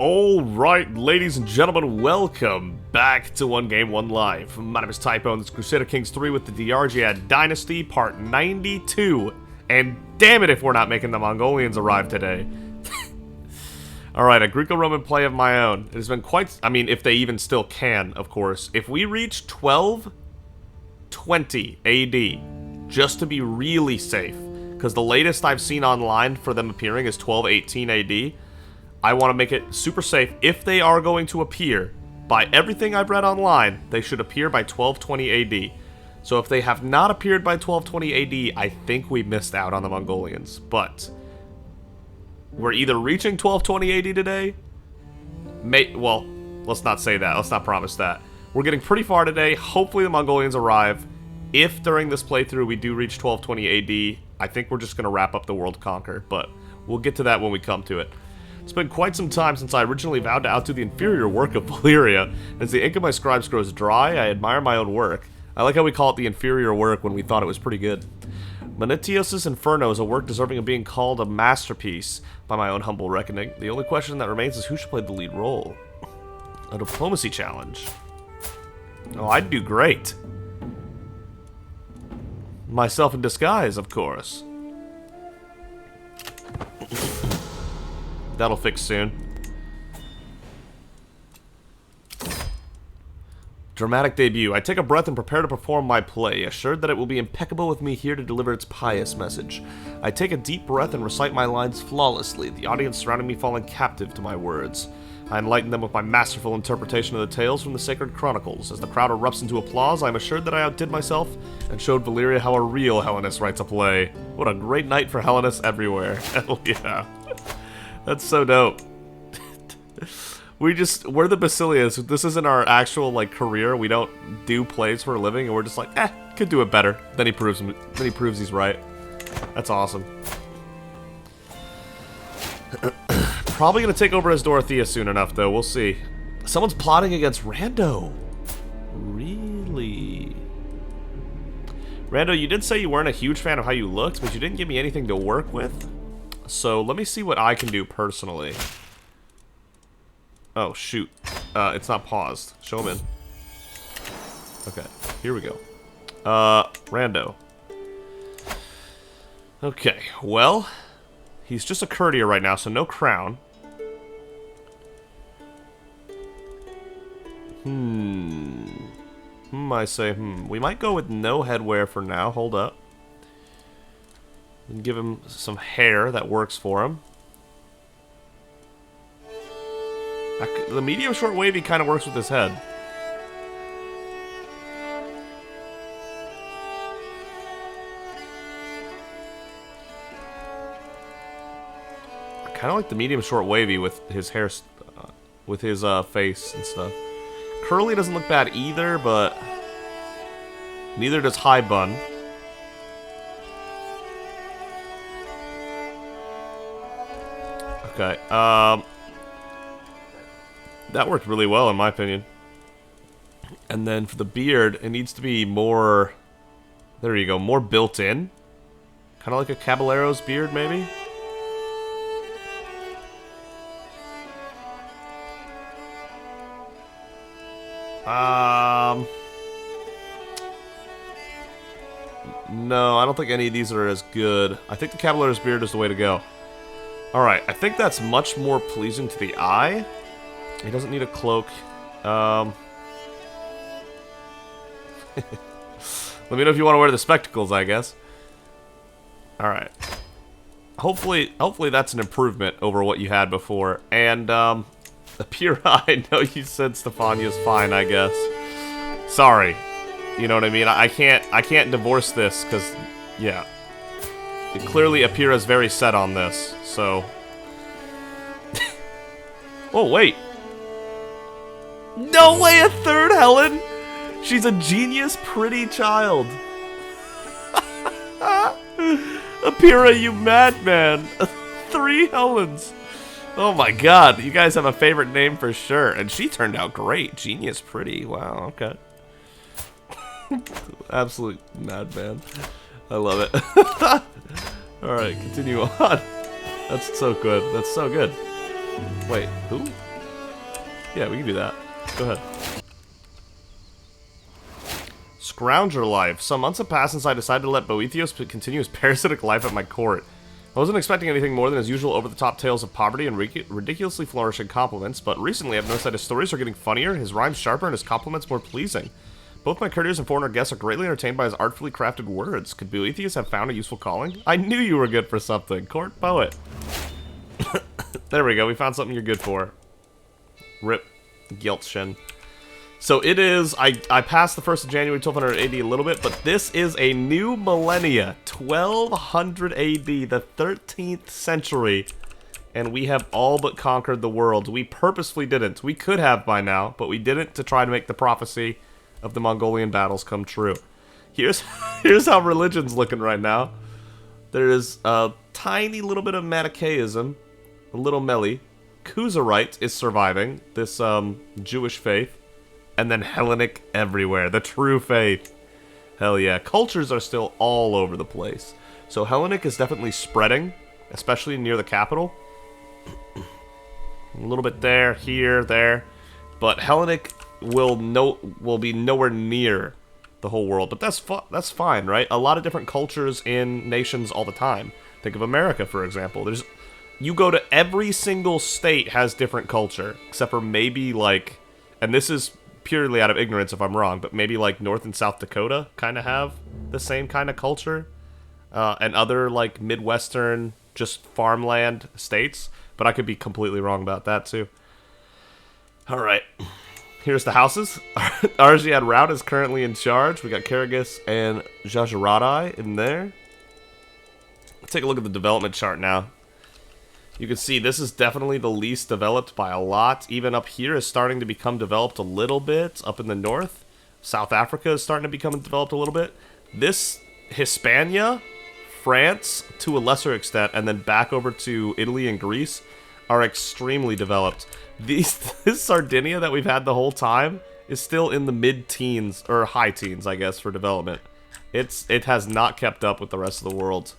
Alright, ladies and gentlemen, welcome back to 1Game1Life. My name is Typo, and this is Crusader Kings 3 with the Argead Dynasty, part 92. And damn it if we're not making the Mongolians arrive today. Alright, a Greco-Roman play of my own. It has been quite... I mean, if they even still can, of course. If we reach 1220 AD, just to be really safe, because the latest I've seen online for them appearing is 1218 AD, I want to make it super safe. If they are going to appear, by everything I've read online, they should appear by 1220 AD. So if they have not appeared by 1220 AD, I think we missed out on the Mongolians. But we're either reaching 1220 AD today, well, let's not say that. Let's not promise that. We're getting pretty far today. Hopefully the Mongolians arrive. If during this playthrough we do reach 1220 AD, I think we're just going to wrap up the World Conquer. But we'll get to that when we come to it. It's been quite some time since I originally vowed to outdo the inferior work of Valyria. As the ink of my scribes grows dry, I admire my own work. I like how we call it the inferior work when we thought it was pretty good. Manetios' Inferno is a work deserving of being called a masterpiece, by my own humble reckoning. The only question that remains is who should play the lead role. A diplomacy challenge. Oh, I'd do great. Myself in disguise, of course. That'll fix soon. Dramatic debut. I take a breath and prepare to perform my play, assured that it will be impeccable with me here to deliver its pious message. I take a deep breath and recite my lines flawlessly, the audience surrounding me falling captive to my words. I enlighten them with my masterful interpretation of the tales from the sacred chronicles. As the crowd erupts into applause, I am assured that I outdid myself and showed Valyria how a real Hellenist writes a play. What a great night for Hellenists everywhere. Hell yeah. That's so dope. We're the Basilias. This isn't our actual, like, career. We don't do plays for a living, and we're just like, could do it better. Then he proves he's right. That's awesome. Probably gonna take over as Dorothea soon enough, though. We'll see. Someone's plotting against Rando. Really? Rando, you did say you weren't a huge fan of how you looked, but you didn't give me anything to work with. So, let me see what I can do personally. Oh, shoot. It's not paused. Show him in. Okay, here we go. Rando. Okay, well, he's just a courtier right now, so no crown. I say, we might go with no headwear for now. Hold up. And give him some hair that works for him. The medium short wavy kind of works with his head. I kind of like the medium short wavy with his hair, with his face and stuff. Curly doesn't look bad either, but neither does high bun. Okay, that worked really well in my opinion. And then for the beard, it needs to be more, there you go, more built in. Kind of like a Caballero's beard, maybe? No, I don't think any of these are as good. I think the Caballero's beard is the way to go. Alright, I think that's much more pleasing to the eye. He doesn't need a cloak. Let me know if you want to wear the spectacles, I guess. Alright. Hopefully that's an improvement over what you had before. And, Apira, I know you said Stefania's fine, I guess. Sorry. You know what I mean? I can't divorce this, because, yeah. Clearly, Apira's very set on this, so... Oh, wait! No way, a third Helen! She's a genius, pretty child. Apira, you madman! 3 Helens! Oh my god, you guys have a favorite name for sure. And she turned out great. Genius, pretty. Wow, okay. Absolute madman. I love it. Alright, continue on. That's so good. That's so good. Wait, who? Yeah, we can do that. Go ahead. Scrounger life. Some months have passed since I decided to let Boethios continue his parasitic life at my court. I wasn't expecting anything more than his usual over-the-top tales of poverty and ridiculously flourishing compliments, but recently I've noticed that his stories are getting funnier, his rhymes sharper, and his compliments more pleasing. Both my courtiers and foreigner guests are greatly entertained by his artfully crafted words. Could Boethius have found a useful calling? I knew you were good for something. Court poet. There we go. We found something you're good for. Rip. Geltschen. So it is, I passed the 1st of January 1280 a little bit, but this is a new millennia, 1200 AD, the 13th century, and we have all but conquered the world. We purposefully didn't. We could have by now, but we didn't to try to make the prophecy of the Mongolian battles come true. Here's how religion's looking right now. There is a tiny little bit of Manichaeism, a little Meli. Khuzarite is surviving, this Jewish faith. And then Hellenic everywhere. The true faith. Hell yeah. Cultures are still all over the place. So Hellenic is definitely spreading, especially near the capital. A little bit there, here, there. But Hellenic will be nowhere near the whole world. But that's fine, right? A lot of different cultures in nations all the time. Think of America, for example. You go to every single state has different culture. Except for maybe like... And this is purely out of ignorance if I'm wrong, but maybe like North and South Dakota kind of have the same kind of culture, and other like Midwestern, just farmland states, but I could be completely wrong about that too. Alright, here's the houses. Argead Rout is currently in charge. We got Karagus and Jajaradai in there. Let's take a look at the development chart now. You can see this is definitely the least developed by a lot. Even up here is starting to become developed a little bit. Up in the north, South Africa is starting to become developed a little bit. This Hispania, France, to a lesser extent, and then back over to Italy and Greece are extremely developed. This Sardinia that we've had the whole time is still in the mid-teens, or high teens, I guess, for development. It has not kept up with the rest of the world.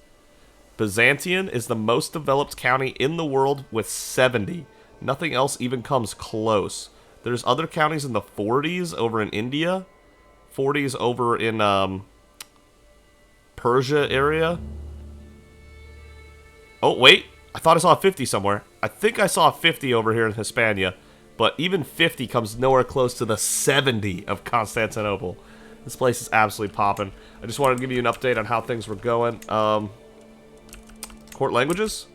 Byzantium is the most developed county in the world with 70. Nothing else even comes close. There's other counties in the 40s over in India. 40s over in Persia area. Oh, wait. I thought I saw a 50 somewhere. I think I saw a 50 over here in Hispania. But even 50 comes nowhere close to the 70 of Constantinople. This place is absolutely popping. I just wanted to give you an update on how things were going. Court languages?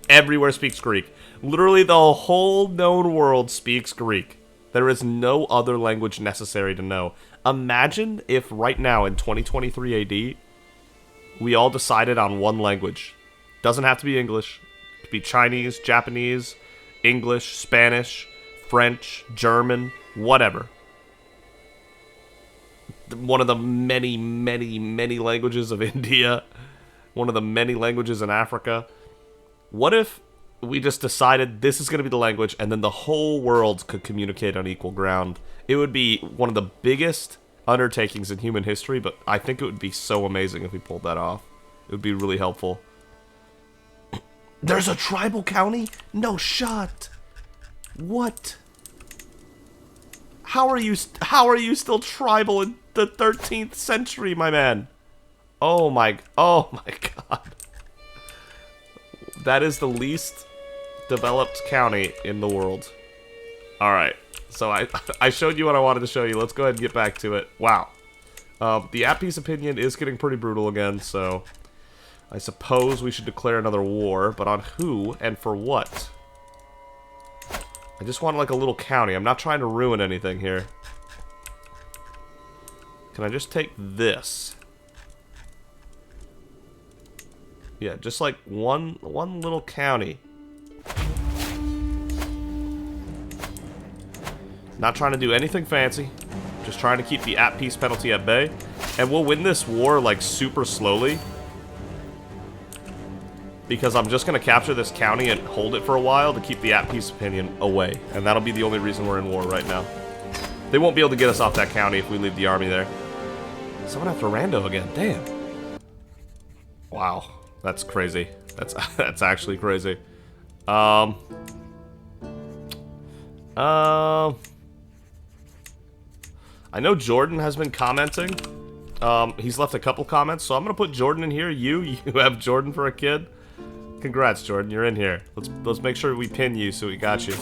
Everywhere speaks Greek. Literally the whole known world speaks Greek. There is no other language necessary to know. Imagine if right now in 2023 AD, we all decided on one language. Doesn't have to be English. It could be Chinese, Japanese, English, Spanish, French, German, whatever. One of the many, many, many languages of India. One of the many languages in Africa. What if we just decided this is going to be the language and then the whole world could communicate on equal ground? It would be one of the biggest undertakings in human history, but I think it would be so amazing if we pulled that off. It would be really helpful. There's a tribal county? No shot. What? How are you still tribal in the 13th century, my man? Oh my god. That is the least developed county in the world. Alright, so I showed you what I wanted to show you. Let's go ahead and get back to it. Wow. The at-peace opinion is getting pretty brutal again, so I suppose we should declare another war, but on who and for what? I just want like a little county. I'm not trying to ruin anything here. Can I just take this? Yeah, just like one little county. Not trying to do anything fancy. Just trying to keep the at-peace penalty at bay. And we'll win this war, like, super slowly. Because I'm just going to capture this county and hold it for a while to keep the at-peace opinion away. And that'll be the only reason we're in war right now. They won't be able to get us off that county if we leave the army there. Someone after Rando again. Damn. Wow. That's crazy. That's actually crazy. I know Jordan has been commenting. He's left a couple comments, so I'm gonna put Jordan in here. You have Jordan for a kid. Congrats, Jordan. You're in here. Let's make sure we pin you so we got you.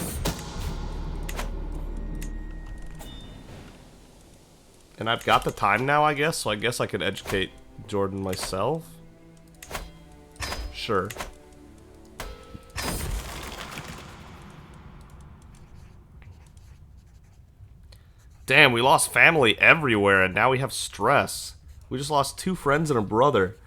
And I've got the time now, I guess, so I guess I could educate Jordan myself. Sure. Damn, we lost family everywhere, and now we have stress. We just lost 2 friends and a brother.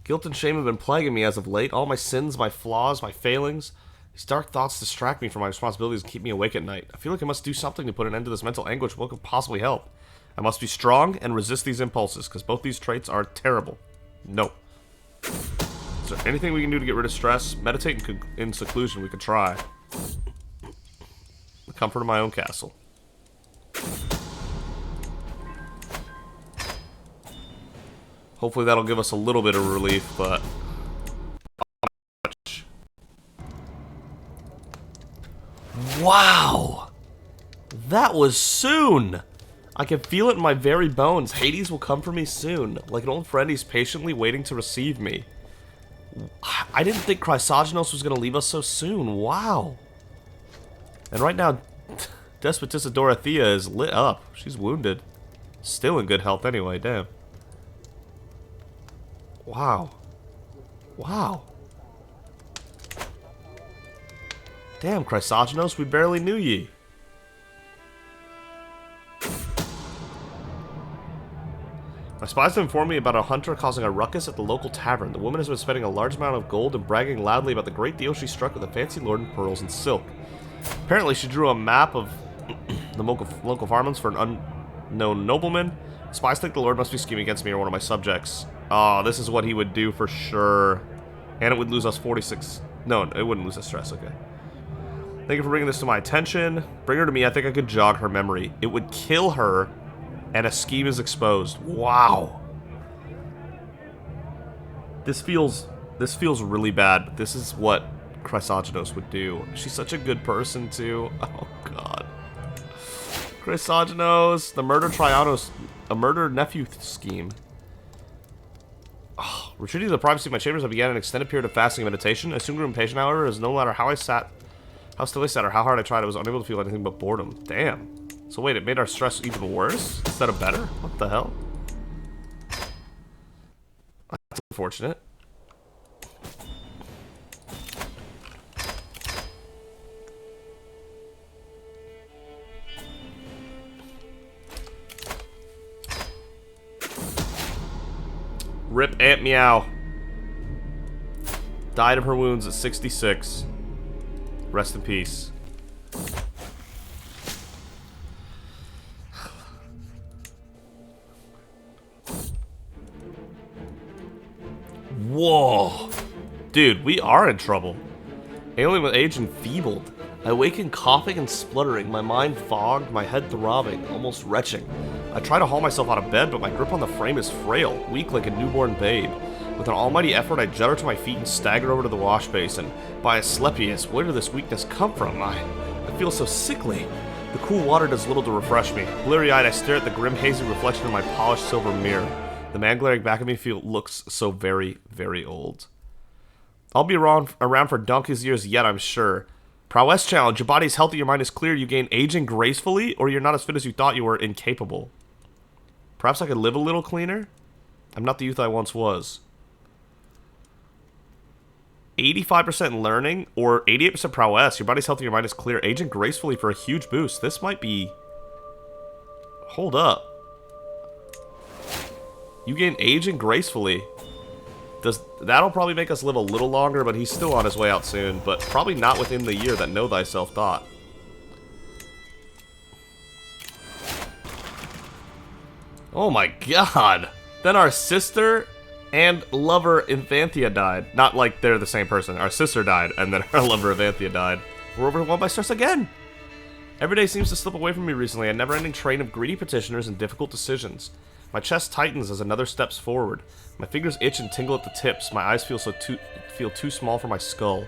Guilt and shame have been plaguing me as of late. All my sins, my flaws, my failings. These dark thoughts distract me from my responsibilities and keep me awake at night. I feel like I must do something to put an end to this mental anguish. What could possibly help? I must be strong and resist these impulses, because both these traits are terrible. No. Is there anything we can do to get rid of stress? Meditate in seclusion, we could try. The comfort of my own castle. Hopefully that'll give us a little bit of relief, but... Wow! That was soon! I can feel it in my very bones. Hades will come for me soon. Like an old friend, he's patiently waiting to receive me. I didn't think Chrysogenos was going to leave us so soon. Wow. And right now, Despotissa Dorothea is lit up. She's wounded. Still in good health anyway, damn. Wow. Wow. Damn, Chrysogenos, we barely knew ye. My spies have informed me about a hunter causing a ruckus at the local tavern. The woman has been spending a large amount of gold and bragging loudly about the great deal she struck with a fancy lord in pearls and silk. Apparently, she drew a map of the local farmlands for an unknown nobleman. Spies think the lord must be scheming against me or one of my subjects. Oh, this is what he would do for sure. And it would lose us 46... No, it wouldn't lose us stress, okay. Thank you for bringing this to my attention. Bring her to me, I think I could jog her memory. It would kill her... And a scheme is exposed. Wow. This feels really bad, but this is what Chrysogenos would do. She's such a good person, too. Oh, God. Chrysogenos, the a murder nephew scheme. Oh, retreating to the privacy of my chambers, I began an extended period of fasting and meditation. I soon grew impatient, however, as no matter how still I sat, or how hard I tried, I was unable to feel anything but boredom. Damn. So wait, it made our stress even worse instead of better? What the hell? That's unfortunate. Rip Aunt Meow. Died of her wounds at 66. Rest in peace. Whoa. Dude, we are in trouble. Alien with age enfeebled. I awaken coughing and spluttering, my mind fogged, my head throbbing, almost retching. I try to haul myself out of bed, but my grip on the frame is frail, weak like a newborn babe. With an almighty effort, I judder to my feet and stagger over to the wash basin. By Asclepius, where did this weakness come from? I feel so sickly. The cool water does little to refresh me. Bleary-eyed, I stare at the grim, hazy reflection in my polished silver mirror. The man glaring back at me looks so very, very old. I'll be around for donkey's years yet, I'm sure. Prowess challenge. Your body's healthy, your mind is clear, you gain aging gracefully, or you're not as fit as you thought you were, incapable. Perhaps I could live a little cleaner? I'm not the youth I once was. 85% learning, or 88% prowess. Your body's healthy, your mind is clear. Aging gracefully for a huge boost. This might be... Hold up. You gain aging gracefully. That'll probably make us live a little longer, but he's still on his way out soon. But probably not within the year that Know Thyself thought. Oh my god. Then our sister and lover Infanthia died. Not like they're the same person. Our sister died, and then our lover Infanthia died. We're overwhelmed by stress again. Every day seems to slip away from me recently. A never-ending train of greedy petitioners and difficult decisions. My chest tightens as another steps forward. My fingers itch and tingle at the tips. My eyes feel too small for my skull.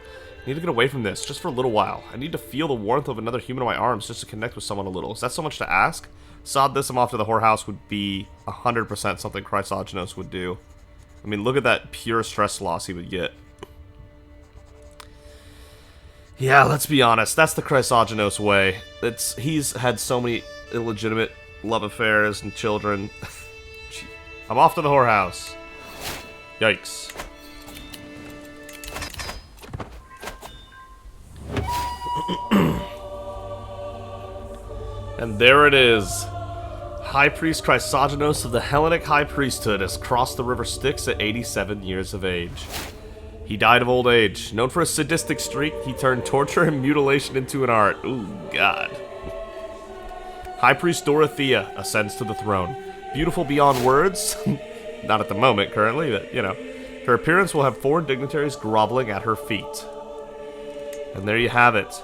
need to get away from this, just for a little while. I need to feel the warmth of another human in my arms just to connect with someone a little. Is that so much to ask? Sod this, I'm off to the whorehouse would be 100% something Chrysogenos would do. I mean, look at that pure stress loss he would get. Yeah, let's be honest, that's the Chrysogenos way. He's had so many illegitimate love affairs and children. I'm off to the whorehouse. Yikes. And there it is. High Priest Chrysogenos of the Hellenic High Priesthood has crossed the river Styx at 87 years of age. He died of old age. Known for a sadistic streak, he turned torture and mutilation into an art. Ooh, God. High Priest Dorothea ascends to the throne. Beautiful beyond words. Not at the moment, currently, but, you know. Her appearance will have 4 dignitaries groveling at her feet. And there you have it.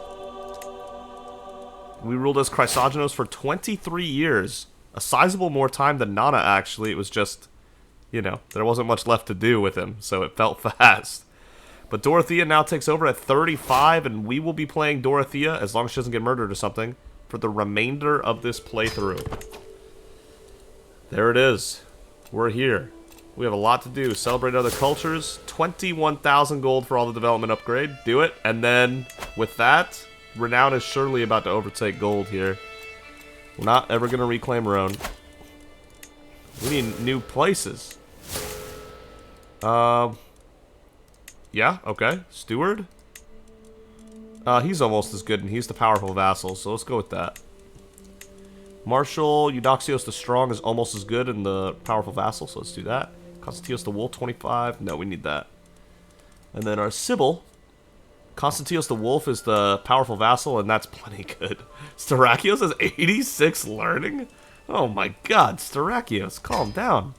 We ruled as Chrysogenos for 23 years. A sizable more time than Nana, actually. It was just, you know, there wasn't much left to do with him, so it felt fast. But Dorothea now takes over at 35, and we will be playing Dorothea, as long as she doesn't get murdered or something, for the remainder of this playthrough. There it is. We're here. We have a lot to do. Celebrate other cultures. 21,000 gold for all the development upgrade. Do it. And then, with that, Renown is surely about to overtake gold here. We're not ever going to reclaim Rhone. We need new places. Yeah, okay. Steward? He's almost as good, and he's the powerful vassal, so let's go with that. Marshal Eudoxios the Strong is almost as good and the powerful vassal, so let's do that. Constantinos the Wolf, 25. No, we need that. And then our Sybil. Constantinos the Wolf is the powerful vassal, and that's plenty good. Starakios has 86 learning? Oh my god, Starakios, calm down.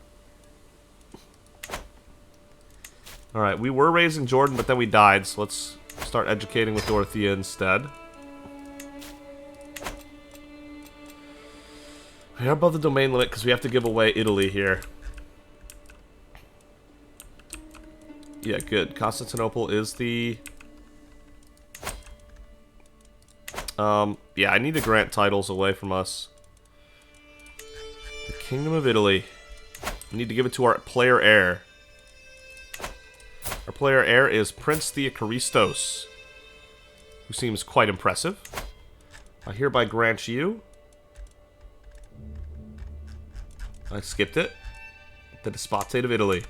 Alright, we were raising Jordan, but then we died, so let's start educating with Dorothea instead. We are above the domain limit because we have to give away Italy here. Yeah, good. Constantinople is the... yeah, I need to grant titles away from us. The Kingdom of Italy. We need to give it to our player heir. Our player heir is Prince Theocharistos, who seems quite impressive. I hereby grant you... I skipped it. The Despotate of Italy.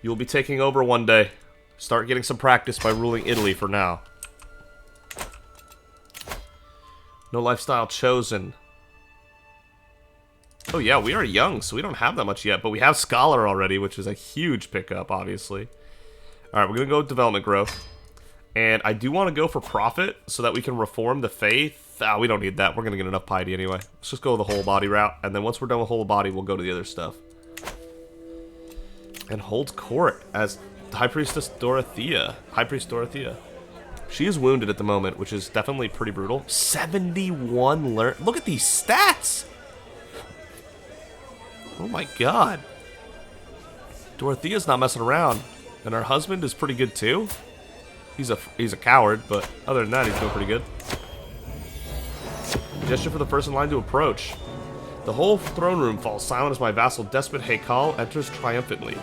You will be taking over one day. Start getting some practice by ruling Italy for now. No lifestyle chosen. Oh yeah, we are young, so we don't have that much yet, but we have Scholar already, which is a huge pickup, obviously. Alright, we're going to go with development growth. And I do want to go for profit, so that we can reform the faith. Ah, we don't need that. We're going to get enough piety anyway. Let's just go the whole body route, and then once we're done with whole body, we'll go to the other stuff. And hold court as High Priestess Dorothea. High Priest Dorothea. She is wounded at the moment, which is definitely pretty brutal. 71 learn. Look at these stats! Oh my god. Dorothea's not messing around. And her husband is pretty good too. He's a coward, but other than that, he's doing pretty good. Gesture for the first in line to approach. The whole throne room falls silent as my vassal despot Haykal enters triumphantly.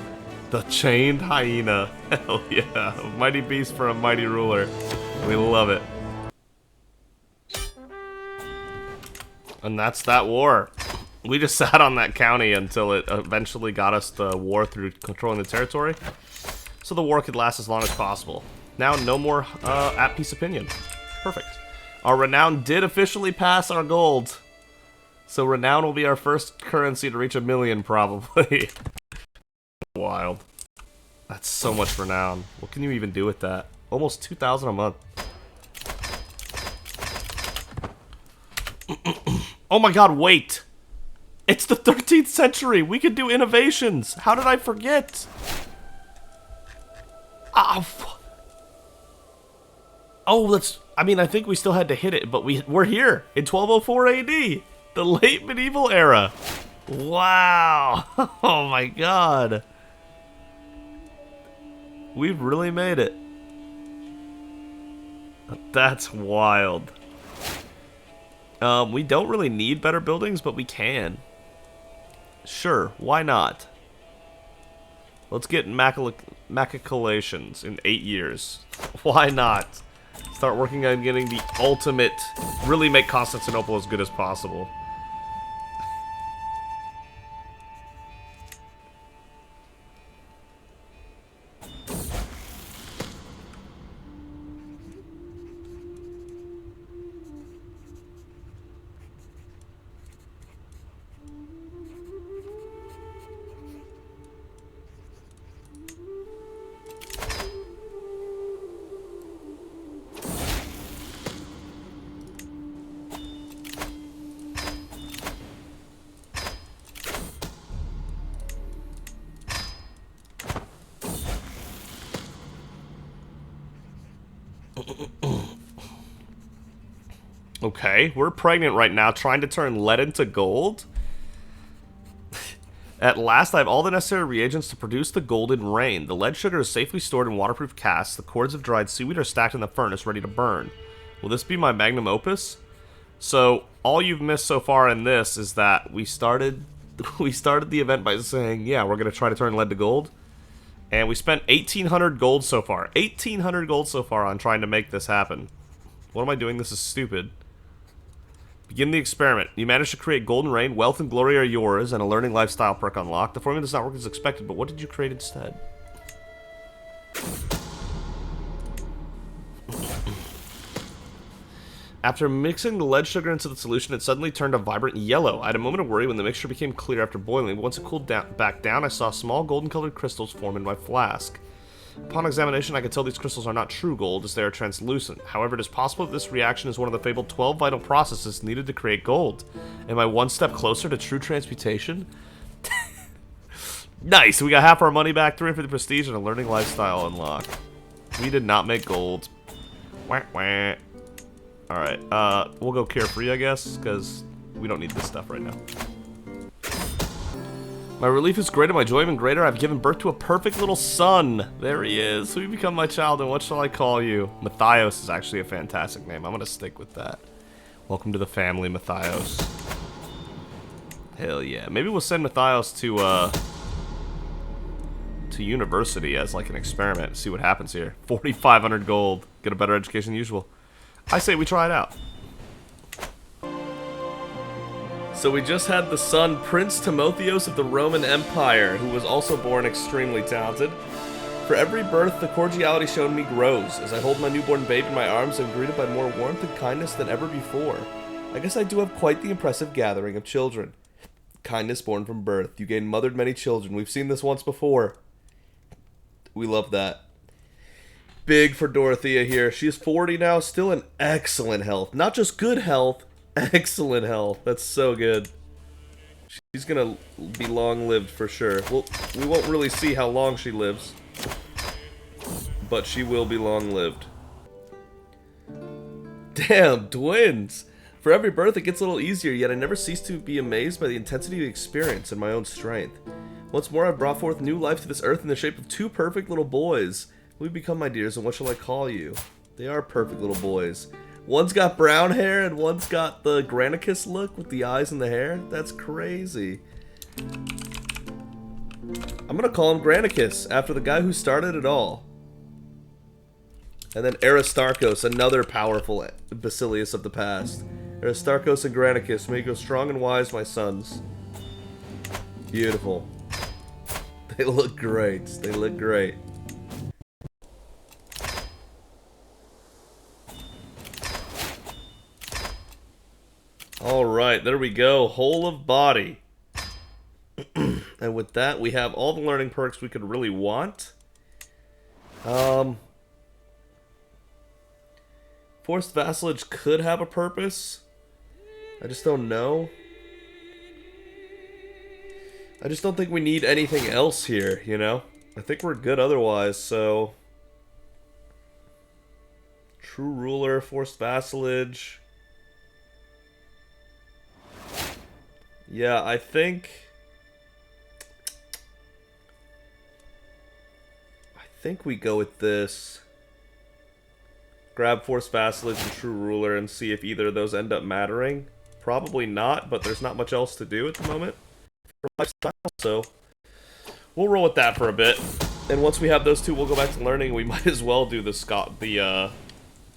The chained hyena. Hell yeah. A mighty beast for a mighty ruler. We love it. And that's that war. We just sat on that county until it eventually got us the war through controlling the territory. So the war could last as long as possible. Now, no more at-peace opinion. Perfect. Our Renown did officially pass our gold. So Renown will be our first currency to reach 1 million, probably. Wild. That's so much Renown. What can you even do with that? Almost 2,000 a month. Oh my god, wait! It's the 13th century! We can do innovations! How did I forget? Oh, that's... I mean, I think we still had to hit it, but we're here in 1204 AD! The late medieval era! Wow! Oh my god! We've really made it. That's wild. We don't really need better buildings, but we can. Sure, why not? Let's get machicolations in 8 years. Why not? Start working on getting the ultimate, really make Constantinople as good as possible. Okay, we're pregnant right now, trying to turn lead into gold. At last, I have all the necessary reagents to produce the golden rain. The lead sugar is safely stored in waterproof casks. The cords of dried seaweed are stacked in the furnace, ready to burn. Will this be my magnum opus? So, all you've missed so far in this is that we started the event by saying, yeah, we're going to try to turn lead to gold. And we spent 1,800 gold so far. 1,800 gold so far on trying to make this happen. What am I doing? This is stupid. Begin the experiment. You managed to create golden rain, wealth and glory are yours, and a learning lifestyle perk unlocked. The formula does not work as expected, but what did you create instead? After mixing the lead sugar into the solution, it suddenly turned a vibrant yellow. I had a moment of worry when the mixture became clear after boiling, but once it cooled back down, I saw small golden-colored crystals form in my flask. Upon examination, I could tell these crystals are not true gold, as they are translucent. However, it is possible that this reaction is one of the fabled 12 vital processes needed to create gold. Am I one step closer to true transmutation? Nice! We got half our money back, 350 prestige, and a learning lifestyle unlock. We did not make gold. Wah, wah. Alright, we'll go carefree, I guess, because we don't need this stuff right now. My relief is greater, my joy even greater. I've given birth to a perfect little son. There he is. So you become my child, and what shall I call you? Matthias is actually a fantastic name. I'm going to stick with that. Welcome to the family, Matthias. Hell yeah. Maybe we'll send Matthias to university as like an experiment. See what happens here. 4,500 gold. Get a better education than usual. I say we try it out. So we just had the son, Prince Timotheos of the Roman Empire, who was also born extremely talented. For every birth, the cordiality shown me grows. As I hold my newborn babe in my arms, I'm greeted by more warmth and kindness than ever before. I guess I do have quite the impressive gathering of children. Kindness born from birth. You gain mothered many children. We've seen this once before. We love that. Big for Dorothea here. She is 40 now, still in excellent health. Not just good health, excellent health. That's so good. She's gonna be long-lived for sure. Well, we won't really see how long she lives, but she will be long-lived. Damn, twins! For every birth, it gets a little easier, yet I never cease to be amazed by the intensity of the experience and my own strength. Once more, I've brought forth new life to this earth in the shape of two perfect little boys. We've become my dears, and what shall I call you? They are perfect little boys. One's got brown hair, and one's got the Granicus look with the eyes and the hair. That's crazy. I'm gonna call him Granicus, after the guy who started it all. And then Aristarchus, another powerful Basilius of the past. Aristarchus and Granicus, may you go strong and wise, my sons. Beautiful. They look great. They look great. Alright, there we go. Whole of body. And with that, we have all the learning perks we could really want. Forced vassalage could have a purpose. I just don't know. I just don't think we need anything else here, you know? I think we're good otherwise, so... True ruler, forced vassalage... Yeah, I think we go with this. Grab Force Vassalage and True Ruler and see if either of those end up mattering. Probably not, but there's not much else to do at the moment for lifestyle, so we'll roll with that for a bit. And once we have those two, we'll go back to learning. We might as well do the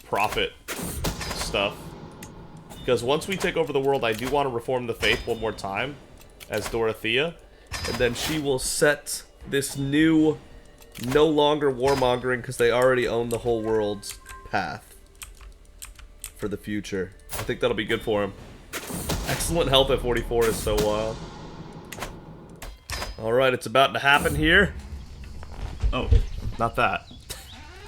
Prophet stuff. Because once we take over the world, I do want to reform the faith one more time as Dorothea. And then she will set this new, no longer warmongering, because they already own the whole world's path for the future. I think that'll be good for him. Excellent health at 44 is so wild. Alright, it's about to happen here. Oh, not that.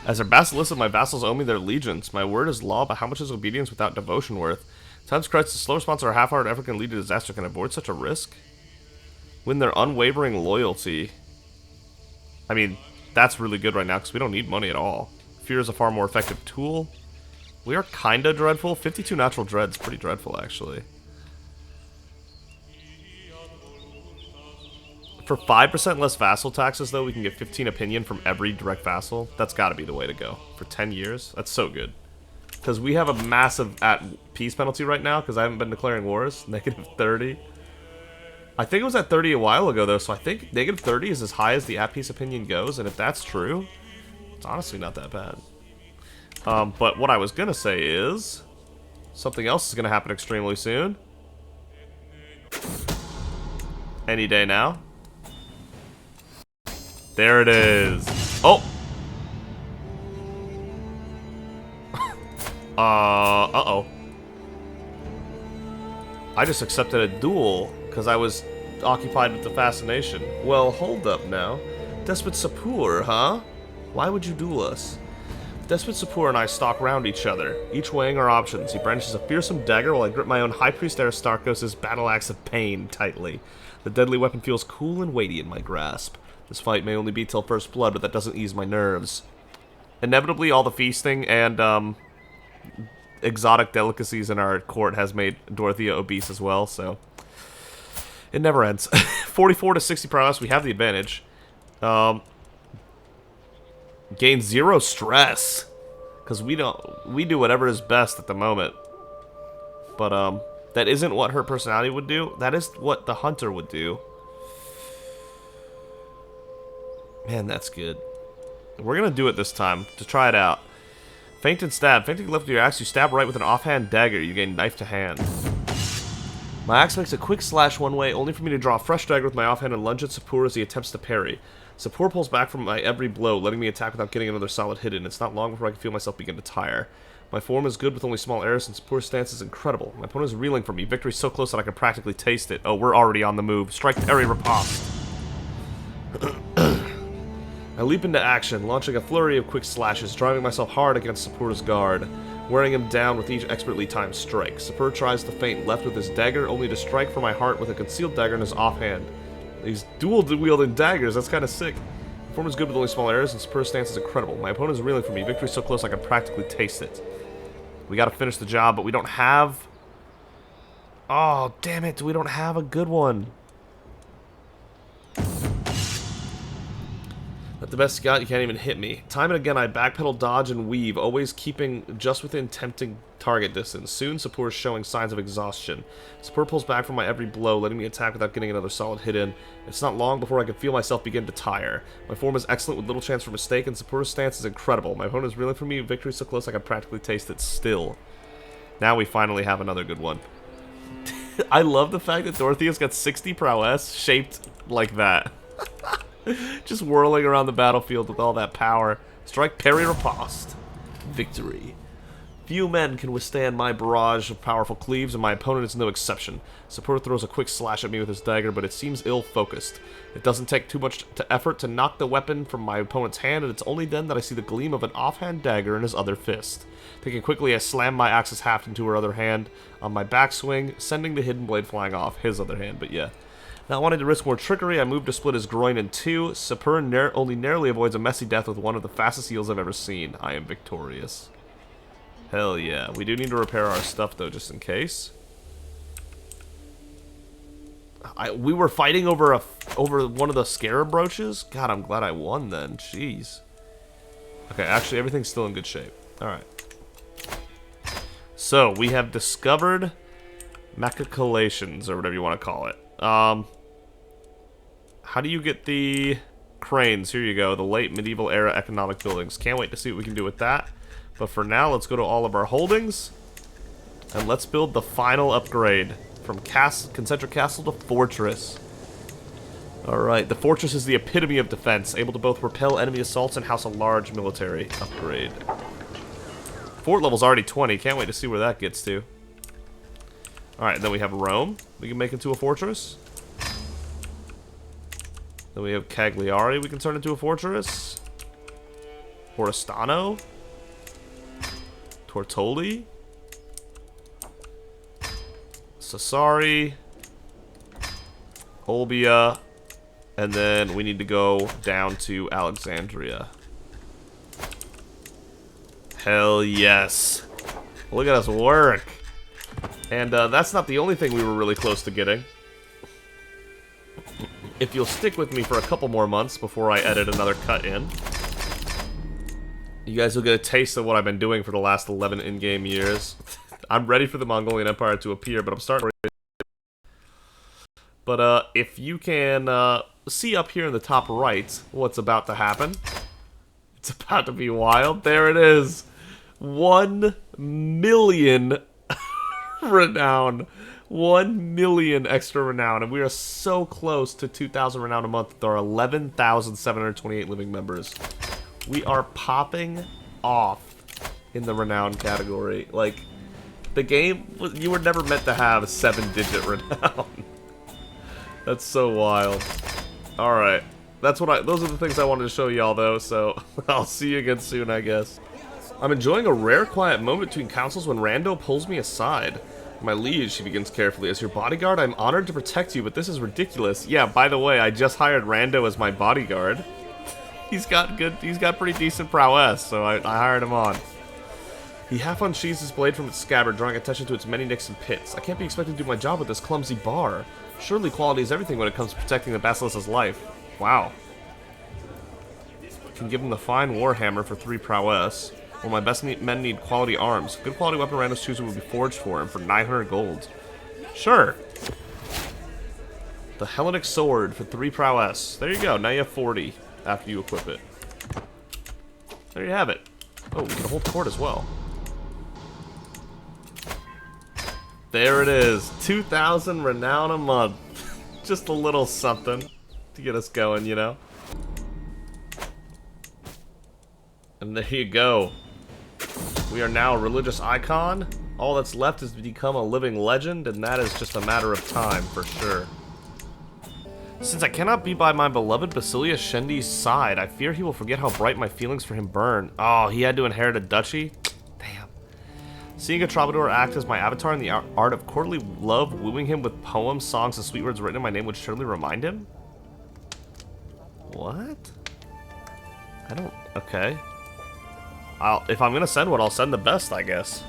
As their basilisks, my vassals owe me their allegiance. My word is law, but how much is obedience without devotion worth? Times crisis, slow response, or a half-hearted effort can lead to disaster. Can I avoid such a risk? Win their unwavering loyalty. I mean, that's really good right now, because we don't need money at all. Fear is a far more effective tool. We are kinda dreadful. 52 natural dread's pretty dreadful, actually. For 5% less vassal taxes, though, we can get 15 opinion from every direct vassal. That's gotta be the way to go. For 10 years? That's so good. Because we have a massive at-peace penalty right now, because I haven't been declaring wars. Negative 30. I think it was at 30 a while ago, though, so I think negative 30 is as high as the at-peace opinion goes, and if that's true, it's honestly not that bad. But what I was gonna say is, something else is gonna happen extremely soon. Any day now. There it is. Oh! Uh-oh. I just accepted a duel because I was occupied with the fascination. Well, hold up now. Despot Sapur, huh? Why would you duel us? Despot Sapur and I stalk round each other, each weighing our options. He brandishes a fearsome dagger while I grip my own High Priest Aristarchos' battle axe of pain tightly. The deadly weapon feels cool and weighty in my grasp. This fight may only be till first blood, but that doesn't ease my nerves. Inevitably, all the feasting and exotic delicacies in our court has made Dorothea obese as well, so it never ends. 44 to 60 prowess, we have the advantage. Gain 0 stress, because we do whatever is best at the moment. But that isn't what her personality would do. That is what the hunter would do. Man, that's good. We're gonna do it this time to try it out. Feint and stab. Feinting left with your axe, you stab right with an offhand dagger. You gain knife to hand. My axe makes a quick slash one way, only for me to draw a fresh dagger with my offhand and lunge at Sapur as he attempts to parry. Sapur pulls back from my every blow, letting me attack without getting another solid hit in. It's not long before I can feel myself begin to tire. My form is good with only small errors, and Sapur's stance is incredible. My opponent is reeling from me. Victory's so close that I can practically taste it. Oh, we're already on the move. Strike, parry, riposte. I leap into action, launching a flurry of quick slashes, driving myself hard against Sapur's guard, wearing him down with each expertly timed strike. Sapur tries to feint left with his dagger, only to strike for my heart with a concealed dagger in his offhand. He's dual-wielding daggers, that's kind of sick. My form is good with only small errors, and Sapur's stance is incredible. My opponent is reeling from me. Victory's so close I can practically taste it. We gotta finish the job, but we don't have... Oh, damn it, we don't have a good one. At the best you got, you can't even hit me. Time and again, I backpedal, dodge, and weave, always keeping just within tempting target distance. Soon, Sapur is showing signs of exhaustion. Sapur pulls back from my every blow, letting me attack without getting another solid hit in. It's not long before I can feel myself begin to tire. My form is excellent with little chance for mistake, and Sapur's stance is incredible. My opponent is reeling from me. Victory so close I can practically taste it still. Now we finally have another good one. I love the fact that Dorothea's got 60 prowess shaped like that. Just whirling around the battlefield with all that power. Strike, parry, riposte. Victory. Few men can withstand my barrage of powerful cleaves, and my opponent is no exception. Sapur throws a quick slash at me with his dagger, but it seems ill-focused. It doesn't take too much effort to knock the weapon from my opponent's hand, and it's only then that I see the gleam of an offhand dagger in his other fist. Thinking quickly, I slam my axe's haft into her other hand on my backswing, sending the hidden blade flying off his other hand, but yeah. Not wanting to risk more trickery, I move to split his groin in two. Sapur only narrowly avoids a messy death with one of the fastest heals I've ever seen. I am victorious. Hell yeah. We do need to repair our stuff, though, just in case. We were fighting over one of the scarab brooches? God, I'm glad I won then. Jeez. Okay, actually, everything's still in good shape. Alright. So, we have discovered machicolations, or whatever you want to call it. How do you get the cranes? Here you go, the late medieval era economic buildings. Can't wait to see what we can do with that. But for now, let's go to all of our holdings, and let's build the final upgrade from concentric castle to fortress. Alright, the fortress is the epitome of defense, able to both repel enemy assaults and house a large military upgrade. Fort level's already 20, can't wait to see where that gets to. Alright, then we have Rome, we can make into a fortress. Then we have Cagliari, we can turn into a fortress. Oristano. Tortoli. Sassari. Olbia. And then we need to go down to Alexandria. Hell yes. Look at us work. And that's not the only thing we were really close to getting. If you'll stick with me for a couple more months before I edit another cut in, you guys will get a taste of what I've been doing for the last 11 in-game years. I'm ready for the Mongolian Empire to appear, but I'm starting to... But if you can see up here in the top right what's about to happen. It's about to be wild. There it is. 1 million renown. 1 million extra renown. And we are so close to 2,000 renown a month with our 11,728 living members. We are popping off in the renown category. Like, the game, you were never meant to have 7-digit renown. That's so wild. Alright. Those are the things I wanted to show y'all, though, so I'll see you again soon, I guess. I'm enjoying a rare quiet moment between councils when Rando pulls me aside. My liege, she begins carefully, as your bodyguard, I'm honored to protect you, but this is ridiculous. Yeah, by the way, I just hired Rando as my bodyguard. He's got pretty decent prowess, so I hired him on. He half unsheathes his blade from its scabbard, drawing attention to its many nicks and pits. I can't be expected to do my job with this clumsy bar. Surely quality is everything when it comes to protecting the basilisk's life. Wow. Can give him the fine warhammer for 3 prowess. Well, my best men need quality arms. Good quality weapon Rando's choosing will be forged for him for 900 gold. Sure. The Hellenic sword for 3 prowess. There you go. Now you have 40 after you equip it. There you have it. Oh, we can hold court as well. There it is. 2,000 renown a month. Just a little something to get us going, you know? And there you go. We are now a religious icon. All that's left is to become a living legend, and that is just a matter of time, for sure. Since I cannot be by my beloved Basilia Shendi's side, I fear he will forget how bright my feelings for him burn. Oh, he had to inherit a duchy? Damn. Seeing a troubadour act as my avatar in the art of courtly love, wooing him with poems, songs, and sweet words written in my name would surely remind him? What? I don't... Okay. If I'm gonna send one, I'll send the best, I guess.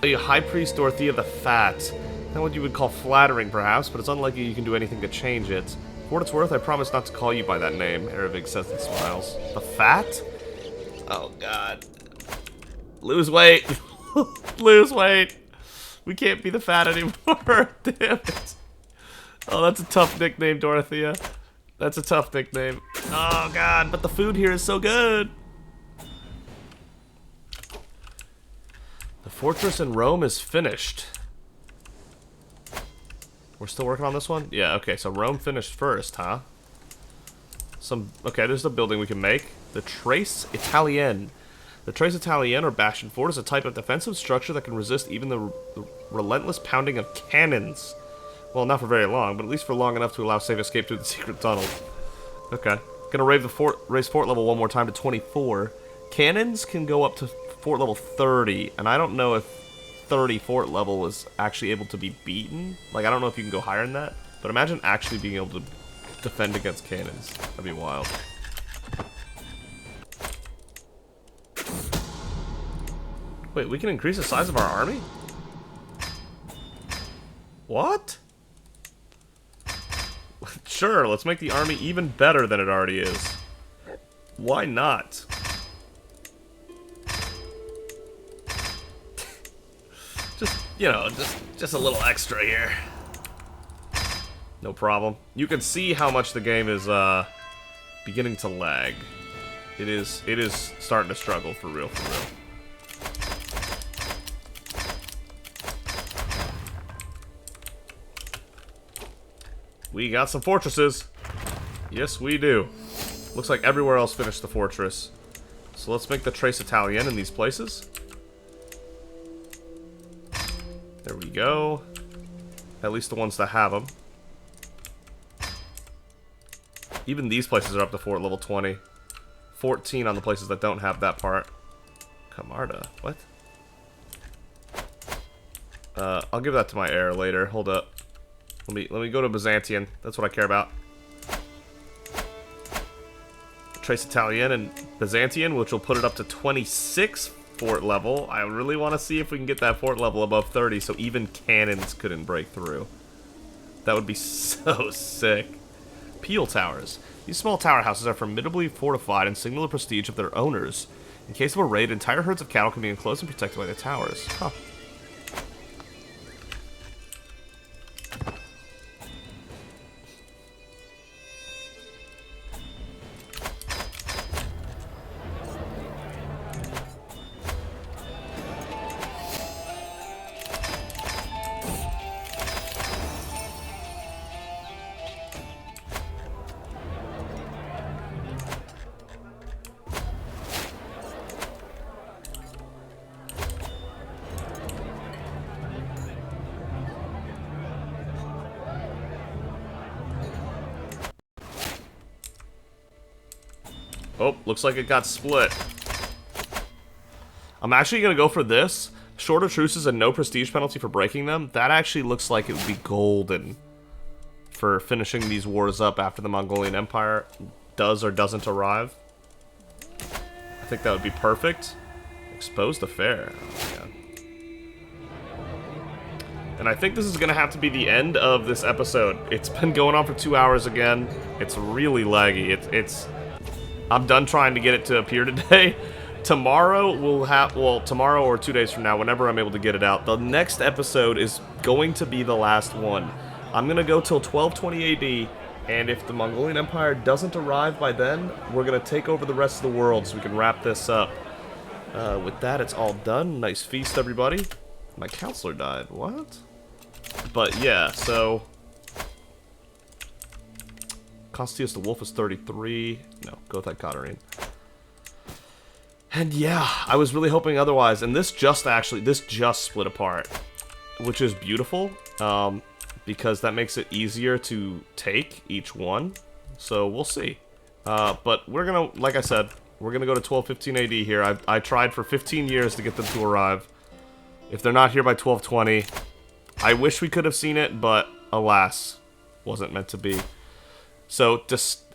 High Priest Dorothea the Fat. Not what you would call flattering, perhaps, but it's unlikely you can do anything to change it. For what it's worth, I promise not to call you by that name, Eravig says and smiles. The Fat? Oh, God. Lose weight. Lose weight. We can't be the Fat anymore. Damn it. Oh, that's a tough nickname, Dorothea. That's a tough nickname. Oh, God, but the food here is so good. The fortress in Rome is finished. We're still working on this one? Yeah, okay, so Rome finished first, huh? Okay, there's the building we can make. The Trace Italienne. The Trace Italienne, or Bastion Fort, is a type of defensive structure that can resist even the relentless pounding of cannons. Well, not for very long, but at least for long enough to allow safe escape through the secret tunnel. Okay. Gonna raise fort level one more time to 24. Cannons can go up to fort level 30, and I don't know if 30 fort level is actually able to be beaten. Like, I don't know if you can go higher than that, but imagine actually being able to defend against cannons. That'd be wild. Wait, we can increase the size of our army? What? Sure, let's make the army even better than it already is. Why not? Just, you know, just a little extra here. No problem. You can see how much the game is beginning to lag. It is starting to struggle for real, for real. We got some fortresses. Yes, we do. Looks like everywhere else finished the fortress. So let's make the Trace Italian in these places. There we go. At least the ones that have them. Even these places are up to fort level 20. 14 on the places that don't have that part. Camarda, what? I'll give that to my heir later. Hold up. Let me go to Byzantium. That's what I care about. Trace Italian and Byzantium, which will put it up to 26 fort level. I really want to see if we can get that fort level above 30 so even cannons couldn't break through. That would be so sick. Peel towers. These small tower houses are formidably fortified and signal the prestige of their owners. In case of a raid, entire herds of cattle can be enclosed and protected by the towers. Huh. Oh, looks like it got split. I'm actually going to go for this. Shorter truces and no prestige penalty for breaking them. That actually looks like it would be golden for finishing these wars up after the Mongolian Empire does or doesn't arrive. I think that would be perfect. Exposed affair. Oh, yeah. And I think this is going to have to be the end of this episode. It's been going on for 2 hours again. It's really laggy. I'm done trying to get it to appear today. Tomorrow we'll have, well, tomorrow or 2 days from now, whenever I'm able to get it out, the next episode is going to be the last one. I'm going to go till 1220 AD, and if the Mongolian Empire doesn't arrive by then, we're going to take over the rest of the world so we can wrap this up. With that, it's all done. Nice feast, everybody. My counselor died. What? But yeah, so... Constantius the Wolf is 33. No, Gothite Katarine. And yeah, I was really hoping otherwise. And this just split apart, which is beautiful, because that makes it easier to take each one. So we'll see. But we're gonna, like I said, we're gonna go to 1215 AD here. I tried for 15 years to get them to arrive. If they're not here by 1220, I wish we could have seen it, but alas, wasn't meant to be. So,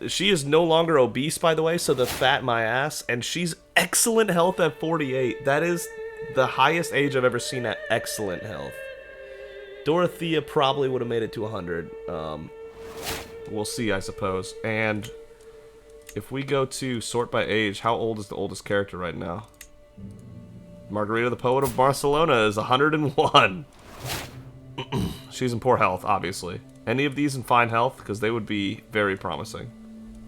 she is no longer obese, by the way, so the fat my ass, and she's excellent health at 48. That is the highest age I've ever seen at excellent health. Dorothea probably would have made it to 100. We'll see, I suppose. And if we go to sort by age, how old is the oldest character right now? Margarita, the poet of Barcelona, is 101. She's in poor health, obviously. Any of these in fine health? Because they would be very promising.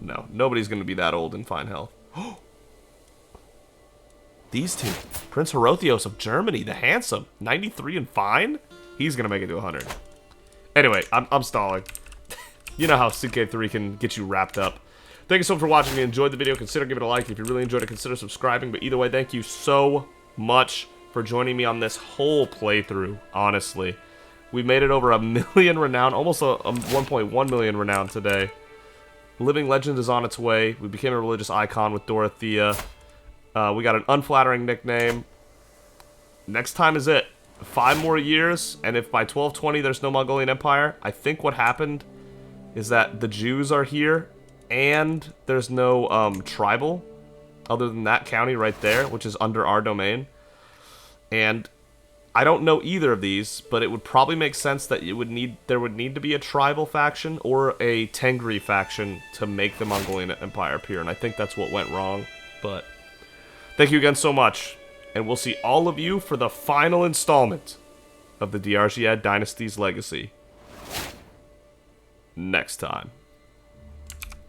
No, nobody's going to be that old in fine health. These two. Prince Herothios of Germany, the handsome. 93 and fine? He's going to make it to 100. Anyway, I'm stalling. You know how CK3 can get you wrapped up. Thank you so much for watching. If you enjoyed the video, consider giving it a like. If you really enjoyed it, consider subscribing. But either way, thank you so much for joining me on this whole playthrough, honestly. We made it over 1 million renown, almost a 1.1 million renown today. Living Legend is on its way. We became a religious icon with Dorothea. We got an unflattering nickname. Next time is it. 5 more years, and if by 1220 there's no Mongolian Empire, I think what happened is that the Jews are here, and there's no tribal, other than that county right there, which is under our domain. And I don't know either of these, but it would probably make sense that there would need to be a tribal faction or a Tengri faction to make the Mongolian Empire appear, and I think that's what went wrong. But thank you again so much, and we'll see all of you for the final installment of the Argead Dynasty's legacy next time.